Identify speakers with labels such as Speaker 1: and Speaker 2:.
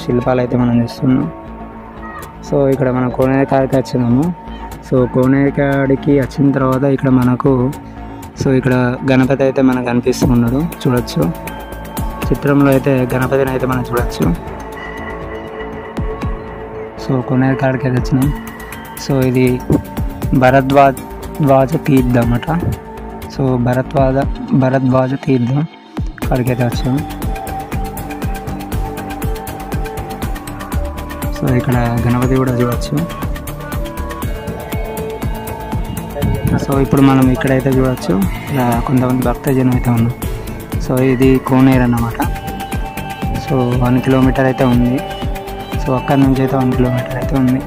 Speaker 1: శిల్పాలు అయితే మనం చూస్తున్నాం. సో ఇక్కడ మనం కోనేరు కాడికి వచ్చినాము. సో కోనేరు కాడికి వచ్చిన తర్వాత ఇక్కడ మనకు సో ఇక్కడ గణపతి అయితే మనకు కనిపిస్తున్నాడు, చూడొచ్చు. చిత్రంలో అయితే గణపతిని అయితే మనం చూడొచ్చు. సో కోనేరు కాడికి అయితే వచ్చినాం. సో ఇది భరద్వాజ తీర్థం అట. సో భరద్వాజ తీర్థం కాడికి అయితే వచ్చాము. సో ఇక్కడ గణపతి కూడా చూడవచ్చు. సో ఇప్పుడు మనం ఇక్కడైతే చూడవచ్చు, ఇలా కొంతమంది భక్తజనం అయితే ఉన్నాం. సో ఇది కోనేరు అన్నమాట. సో 1 కిలోమీటర్ అయితే ఉంది. సో అక్కడి నుంచి అయితే 1 కిలోమీటర్ అయితే ఉంది.